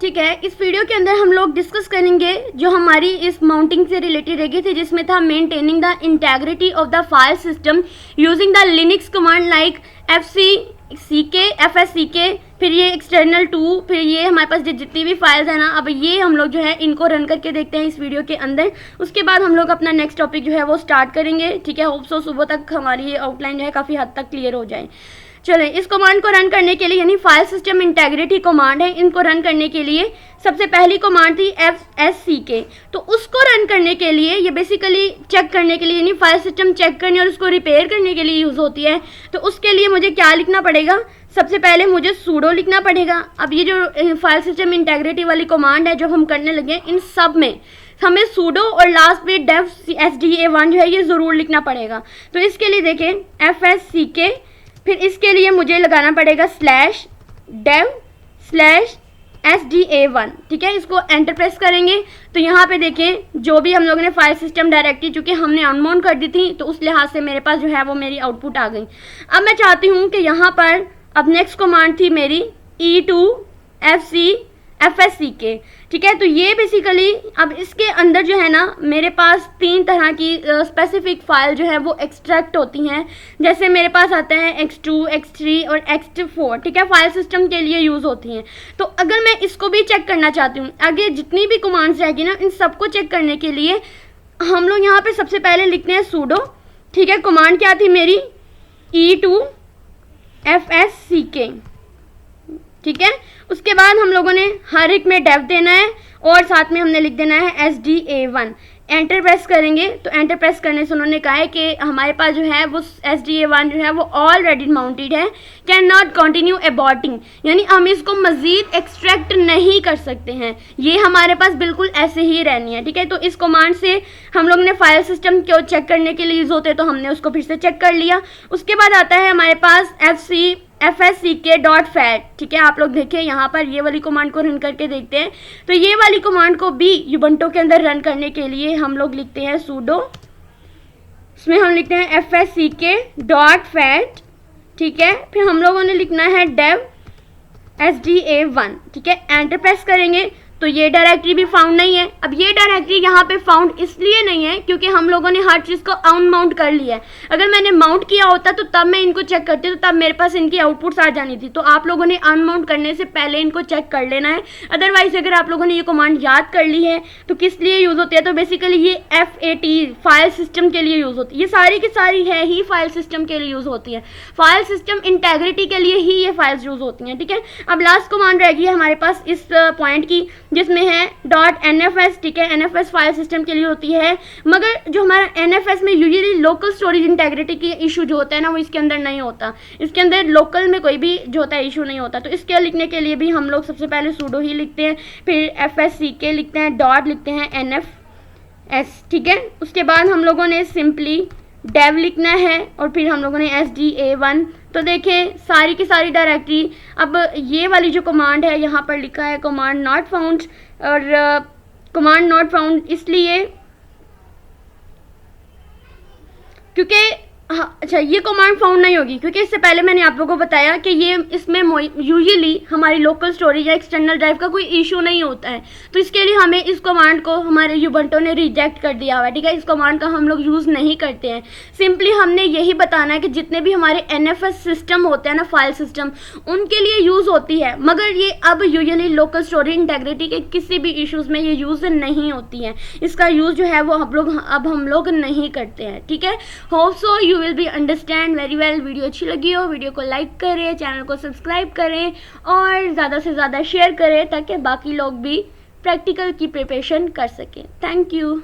ठीक है, इस वीडियो के अंदर हम लोग डिस्कस करेंगे जो हमारी इस माउंटिंग से रिलेटेड रहेगी थी, जिसमें था maintaining the integrity of the file system using the Linux command like fsck, फिर ये एक्सटर्नल टू, फिर ये हमारे पास जितनी भी फाइल्स है ना, अब ये हम लोग जो है इनको रन करके देखते हैं इस वीडियो के अंदर। उसके बाद हम लोग अपना नेक्स्ट टॉपिक जो है वो स्टार्ट करेंगे। ठीक है, होप सो सुबह तक हमारी ये आउटलाइन जो है काफ़ी हद तक क्लियर हो जाए। चलें, इस कमांड को रन करने के लिए, यानी फाइल सिस्टम इंटेग्रिटी कमांड है, इनको रन करने के लिए सबसे पहली कमांड थी fsck। तो उसको रन करने के लिए, ये बेसिकली चेक करने के लिए, यानी फाइल सिस्टम चेक करने और उसको रिपेयर करने के लिए यूज़ होती है। तो उसके लिए मुझे क्या लिखना पड़ेगा? सबसे पहले मुझे सूडो लिखना पड़ेगा। अब ये जो फाइल सिस्टम इंटेग्रिटी वाली कमांड है जो हम करने लगे हैं, इन सब में हमें सूडो और लास्ट में dev sda1 जो है ये ज़रूर लिखना पड़ेगा। तो इसके लिए देखें fsck, फिर इसके लिए मुझे लगाना पड़ेगा /dev/sda1। ठीक है, इसको एंटर प्रेस करेंगे तो यहाँ पे देखें जो भी हम लोगों ने फाइल सिस्टम डायरेक्टरी चूँकि हमने अनमाउंट कर दी थी, तो उस लिहाज से मेरे पास जो है वो मेरी आउटपुट आ गई। अब मैं चाहती हूँ कि यहाँ पर अब नेक्स्ट कमांड थी मेरी e2fsck। ठीक है, तो ये बेसिकली अब इसके अंदर जो है ना मेरे पास 3 तरह की स्पेसिफिक फाइल जो है वो एक्सट्रैक्ट होती हैं। जैसे मेरे पास आता है x2, x3 और x4। ठीक है, फाइल सिस्टम के लिए यूज़ होती हैं। तो अगर मैं इसको भी चेक करना चाहती हूँ, आगे जितनी भी कमांड्स रहेगी ना, इन सबको चेक करने के लिए हम लोग यहाँ पे सबसे पहले लिखते हैं सूडो। ठीक है, कमांड क्या थी मेरी? e2fsck। ठीक है, उसके बाद हम लोगों ने हर एक में डेव देना है और साथ में हमने लिख देना है sda1। एंटर प्रेस करेंगे तो एंटर प्रेस करने से उन्होंने कहा है कि हमारे पास जो है वो sda1 जो है वो ऑलरेडी माउंटेड है, कैन नॉट कंटिन्यू एबॉर्टिंग, यानी हम इसको मज़ीद एक्सट्रैक्ट नहीं कर सकते हैं, ये हमारे पास बिल्कुल ऐसे ही रहनी है। ठीक है, तो इस कमांड से हम लोग ने फाइल सिस्टम को चेक करने के लिए यूज़ होते, तो हमने उसको फिर से चेक कर लिया। उसके बाद आता है हमारे पास fsck.fat। ठीक है, आप लोग देखिए यहाँ पर ये वाली कमांड को रन करके देखते हैं। तो ये वाली कमांड को भी यूबंटू के अंदर रन करने के लिए हम लोग लिखते हैं सूडो, उसमें हम लिखते हैं fsck.fat। ठीक है, फिर हम लोगों ने लिखना है dev sda1। ठीक है, एंटर प्रेस करेंगे तो ये डायरेक्टरी भी फाउंड नहीं है। अब ये डायरेक्टरी यहाँ पे फाउंड इसलिए नहीं है क्योंकि हम लोगों ने हर चीज़ को अनमाउंट कर लिया है। अगर मैंने माउंट किया होता तो तब मैं इनको चेक करती, तो तब मेरे पास इनकी आउटपुट्स आ जानी थी। तो आप लोगों ने अनमाउंट करने से पहले इनको चेक कर लेना है। अदरवाइज अगर आप लोगों ने ये कमांड याद कर ली है तो किस लिए यूज़ होती है? तो बेसिकली ये FAT फाइल सिस्टम के लिए यूज़ होती है। ये सारी की सारी है ही फाइल सिस्टम के लिए यूज़ होती है, फाइल सिस्टम इंटेग्रिटी के लिए ही ये फाइल्स यूज़ होती हैं। ठीक है, अब लास्ट कमांड रहेगी हमारे पास इस पॉइंट की, जिसमें है .nfs। ठीक है, NFS फाइल सिस्टम के लिए होती है, मगर जो हमारा NFS में यूजुअली लोकल स्टोरेज इंटेग्रिटी की इशू जो होता है ना, वो इसके अंदर नहीं होता। इसके अंदर लोकल में कोई भी जो होता है इशू नहीं होता। तो इसके लिखने के लिए भी हम लोग सबसे पहले सूडो ही लिखते हैं, फिर fsck लिखते हैं, डॉट लिखते हैं nfs। ठीक है, उसके बाद हम लोगों ने सिंपली डेव लिखना है और फिर हम लोगों ने sda1। तो देखें सारी की सारी डायरेक्टरी, अब ये वाली जो कमांड है यहाँ पर लिखा है कमांड नॉट फाउंड, और कमांड नॉट फाउंड इसलिए क्योंकि अच्छा ये कमांड फाउंड नहीं होगी क्योंकि इससे पहले मैंने आप लोगों को बताया कि ये इसमें यूजुअली हमारी लोकल स्टोरेज या एक्सटर्नल ड्राइव का कोई इशू नहीं होता है। तो इसके लिए हमें इस कमांड को हमारे यूबंटू ने रिजेक्ट कर दिया हुआ है। ठीक है, इस कमांड का हम लोग यूज़ नहीं करते हैं। सिंपली हमने यही बताना है कि जितने भी हमारे NFS सिस्टम होते हैं ना, फाइल सिस्टम, उनके लिए यूज़ होती है, मगर ये अब यूजुअली लोकल स्टोरेज इंटेग्रिटी के किसी भी इशूज़ में ये यूज़ नहीं होती है। इसका यूज़ जो है वो हम लोग नहीं करते हैं। ठीक है, hope so you will be understand very well. Video अच्छी लगी हो, वीडियो को लाइक करें, चैनल को सब्सक्राइब करें और ज़्यादा से ज़्यादा शेयर करें ताकि बाकी लोग भी प्रैक्टिकल की प्रिपरेशन कर सकें। Thank you.